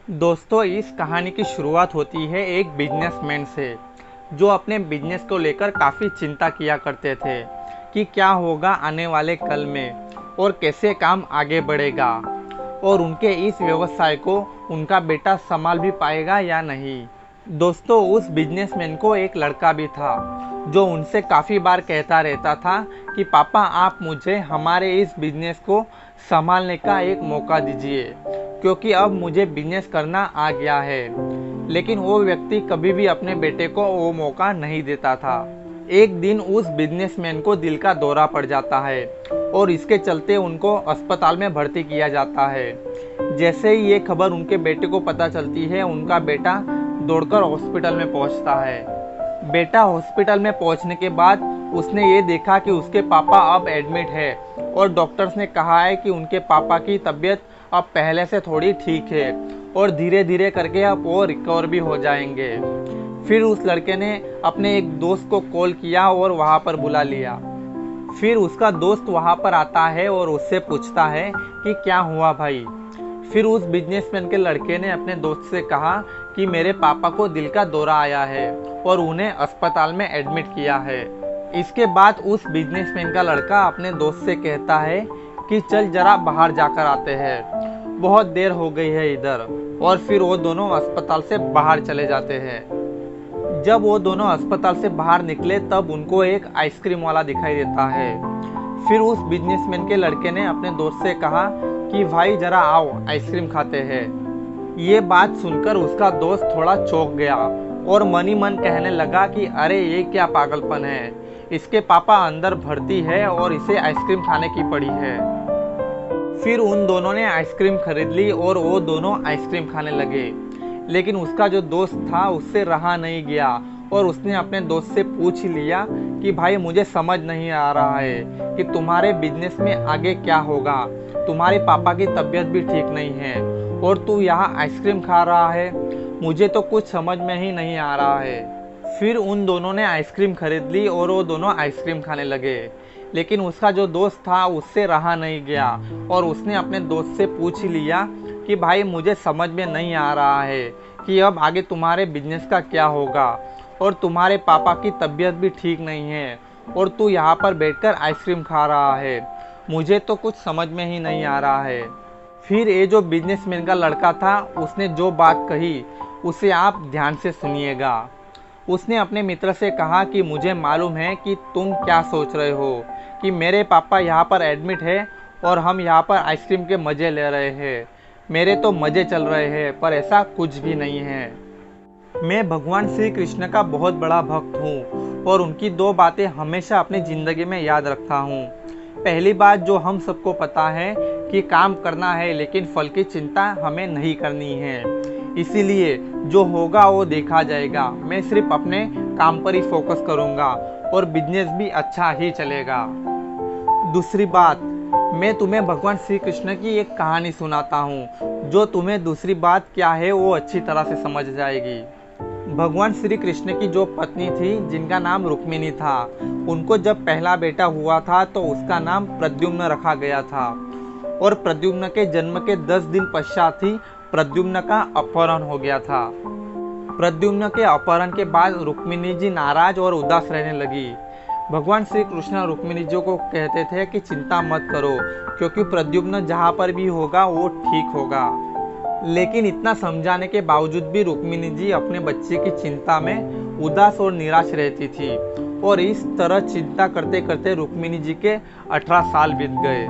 दोस्तों, इस कहानी की शुरुआत होती है एक बिजनेसमैन से जो अपने बिजनेस को लेकर काफ़ी चिंता किया करते थे कि क्या होगा आने वाले कल में और कैसे काम आगे बढ़ेगा और उनके इस व्यवसाय को उनका बेटा संभाल भी पाएगा या नहीं। दोस्तों, उस बिजनेसमैन को एक लड़का भी था जो उनसे काफ़ी बार कहता रहता था कि पापा, आप मुझे हमारे इस बिजनेस को संभालने का एक मौका दीजिए क्योंकि अब मुझे बिजनेस करना आ गया है। लेकिन वो व्यक्ति कभी भी अपने बेटे को वो मौका नहीं देता था। एक दिन उस बिजनेसमैन को दिल का दौरा पड़ जाता है और इसके चलते उनको अस्पताल में भर्ती किया जाता है। जैसे ही ये खबर उनके बेटे को पता चलती है, उनका बेटा दौड़कर हॉस्पिटल में पहुंचता है। बेटा हॉस्पिटल में पहुंचने के बाद उसने ये देखा कि उसके पापा अब एडमिट है और डॉक्टर्स ने कहा है कि उनके पापा की तबीयत अब पहले से थोड़ी ठीक है और धीरे धीरे करके अब वो रिकवर भी हो जाएंगे। फिर उस लड़के ने अपने एक दोस्त को कॉल किया और वहाँ पर बुला लिया। फिर उसका दोस्त वहाँ पर आता है और उससे पूछता है कि क्या हुआ भाई। फिर उस बिजनेसमैन के लड़के ने अपने दोस्त से कहा कि मेरे पापा को दिल का दौरा आया है और उन्हें अस्पताल में एडमिट किया है। इसके बाद उस बिजनेसमैन का लड़का अपने दोस्त से कहता है कि चल जरा बाहर जाकर आते हैं, बहुत देर हो गई है इधर। और फिर वो दोनों अस्पताल से बाहर चले जाते हैं। जब वो दोनों अस्पताल से बाहर निकले तब उनको एक आइसक्रीम वाला दिखाई देता है। फिर उस बिजनेसमैन के लड़के ने अपने दोस्त से कहा कि भाई जरा आओ, आइसक्रीम खाते हैं। ये बात सुनकर उसका दोस्त थोड़ा चौंक गया और मन ही मन कहने लगा कि अरे ये क्या पागलपन है, इसके पापा अंदर भर्ती है और इसे आइसक्रीम खाने की पड़ी है। फिर उन दोनों ने आइसक्रीम खरीद ली और वो दोनों आइसक्रीम खाने लगे। लेकिन उसका जो दोस्त था उससे रहा नहीं गया और उसने अपने दोस्त से पूछ ही लिया कि भाई, मुझे समझ नहीं आ रहा है कि तुम्हारे बिजनेस में आगे क्या होगा। तुम्हारे पापा की तबीयत भी ठीक नहीं है और तू यहाँ आइसक्रीम खा रहा है, मुझे तो कुछ समझ में ही नहीं आ रहा है। फिर उन दोनों ने आइसक्रीम खरीद ली और वो दोनों आइसक्रीम खाने लगे। लेकिन उसका जो दोस्त था उससे रहा नहीं गया और उसने अपने दोस्त से पूछ ही लिया कि भाई, मुझे समझ में नहीं आ रहा है कि अब आगे तुम्हारे बिजनेस का क्या होगा और तुम्हारे पापा की तबीयत भी ठीक नहीं है और तू यहाँ पर बैठकर आइसक्रीम खा रहा है, मुझे तो कुछ समझ में ही नहीं आ रहा है। फिर ये जो बिजनेसमैन का लड़का था उसने जो बात कही उसे आप ध्यान से सुनिएगा। उसने अपने मित्र से कहा कि मुझे मालूम है कि तुम क्या सोच रहे हो कि मेरे पापा यहाँ पर एडमिट है और हम यहाँ पर आइसक्रीम के मज़े ले रहे हैं। मेरे तो मज़े चल रहे हैं, पर ऐसा कुछ भी नहीं है। मैं भगवान श्री कृष्ण का बहुत बड़ा भक्त हूँ और उनकी दो बातें हमेशा अपनी ज़िंदगी में याद रखता हूँ। पहली बात जो हम सबको पता है कि काम करना है लेकिन फल की चिंता हमें नहीं करनी है। इसीलिए जो होगा वो देखा जाएगा। मैं सिर्फ अपने काम पर ही फोकस करूँगा और बिजनेस भी अच्छा ही चलेगा। दूसरी बात, मैं तुम्हें भगवान श्री कृष्ण की एक कहानी सुनाता हूँ जो तुम्हें दूसरी बात क्या है वो अच्छी तरह से समझ जाएगी। भगवान श्री कृष्ण की जो पत्नी थी जिनका नाम रुक्मिणी था, उनको जब पहला बेटा हुआ था तो उसका नाम प्रद्युम्न रखा गया था और प्रद्युम्न के जन्म के 10 दिन पश्चात ही प्रद्युम्न का अपहरण हो गया था। प्रद्युम्न के अपहरण के बाद रुक्मिणी जी नाराज और उदास रहने लगी। भगवान श्री कृष्ण रुक्मिणी जी को कहते थे कि चिंता मत करो क्योंकि प्रद्युम्न जहाँ पर भी होगा वो ठीक होगा। लेकिन इतना समझाने के बावजूद भी रुक्मिणी जी अपने बच्चे की चिंता में उदास और निराश रहती थी और इस तरह चिंता करते करते रुक्मिणी जी के 18 साल बीत गए।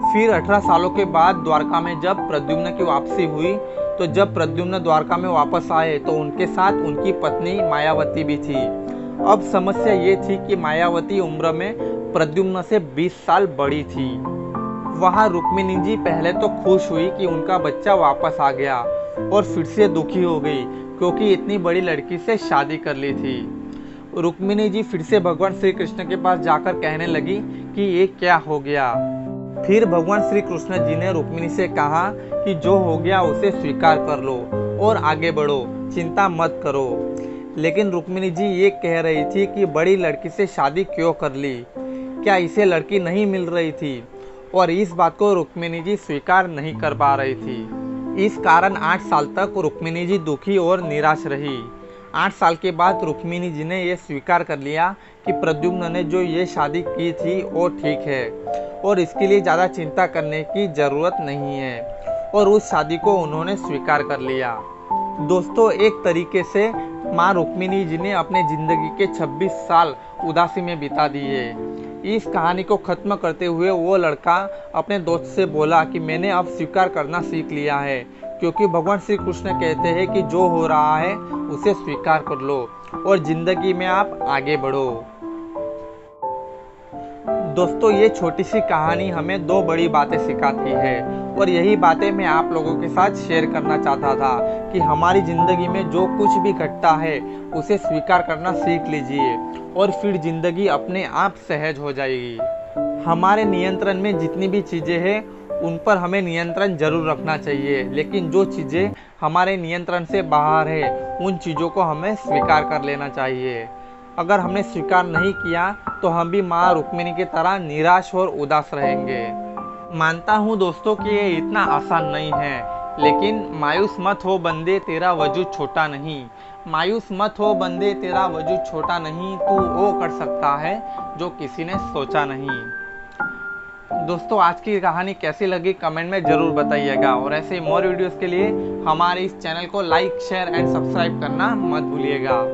फिर 18 सालों के बाद द्वारका में जब प्रद्युम्न की वापसी हुई तो जब प्रद्युम्न द्वारका में वापस आए तो उनके साथ उनकी पत्नी मायावती भी थी। अब समस्या ये थी कि मायावती उम्र में प्रद्युम्न से 20 साल बड़ी थी। वहाँ रुक्मिणी जी पहले तो खुश हुई कि उनका बच्चा वापस आ गया और फिर से दुखी हो गई क्योंकि इतनी बड़ी लड़की से शादी कर ली थी। रुक्मिणी जी फिर से भगवान श्री कृष्ण के पास जाकर कहने लगी कि ये क्या हो गया। फिर भगवान श्री कृष्ण जी ने रुक्मिणी से कहा कि जो हो गया उसे स्वीकार कर लो और आगे बढ़ो, चिंता मत करो। लेकिन रुक्मिणी जी ये कह रही थी कि बड़ी लड़की से शादी क्यों कर ली, क्या इसे लड़की नहीं मिल रही थी, और इस बात को रुक्मिणी जी स्वीकार नहीं कर पा रही थी। इस कारण 8 साल तक रुक्मिणी जी दुखी और निराश रही। 8 साल के बाद रुक्मिणी जी ने यह स्वीकार कर लिया कि प्रद्युम्न ने जो ये शादी की थी वो ठीक है और इसके लिए ज़्यादा चिंता करने की ज़रूरत नहीं है, और उस शादी को उन्होंने स्वीकार कर लिया। दोस्तों, एक तरीके से माँ रुक्मिणी जी ने अपने ज़िंदगी के 26 साल उदासी में बिता दिए। इस कहानी को ख़त्म करते हुए वो लड़का अपने दोस्त से बोला कि मैंने अब स्वीकार करना सीख लिया है, क्योंकि भगवान श्री कृष्ण कहते हैं कि जो हो रहा है उसे स्वीकार कर लो और ज़िंदगी में आप आगे बढ़ो। दोस्तों, ये छोटी सी कहानी हमें 2 बड़ी बातें सिखाती है, और यही बातें मैं आप लोगों के साथ शेयर करना चाहता था कि हमारी ज़िंदगी में जो कुछ भी घटता है उसे स्वीकार करना सीख लीजिए और फिर ज़िंदगी अपने आप सहज हो जाएगी। हमारे नियंत्रण में जितनी भी चीज़ें हैं उन पर हमें नियंत्रण जरूर रखना चाहिए, लेकिन जो चीज़ें हमारे नियंत्रण से बाहर है उन चीज़ों को हमें स्वीकार कर लेना चाहिए। अगर हमने स्वीकार नहीं किया तो हम भी माँ रुक्मिणी की तरह निराश और उदास रहेंगे। मानता हूँ दोस्तों कि ये इतना आसान नहीं है, लेकिन मायूस मत हो बंदे, तेरा वजूद छोटा नहीं। मायूस मत हो बंदे, तेरा वजूद छोटा नहीं, तू वो कर सकता है जो किसी ने सोचा नहीं। दोस्तों, आज की कहानी कैसी लगी कमेंट में ज़रूर बताइएगा, और ऐसे मोर वीडियोस के लिए हमारे इस चैनल को लाइक, शेयर एंड सब्सक्राइब करना मत भूलिएगा।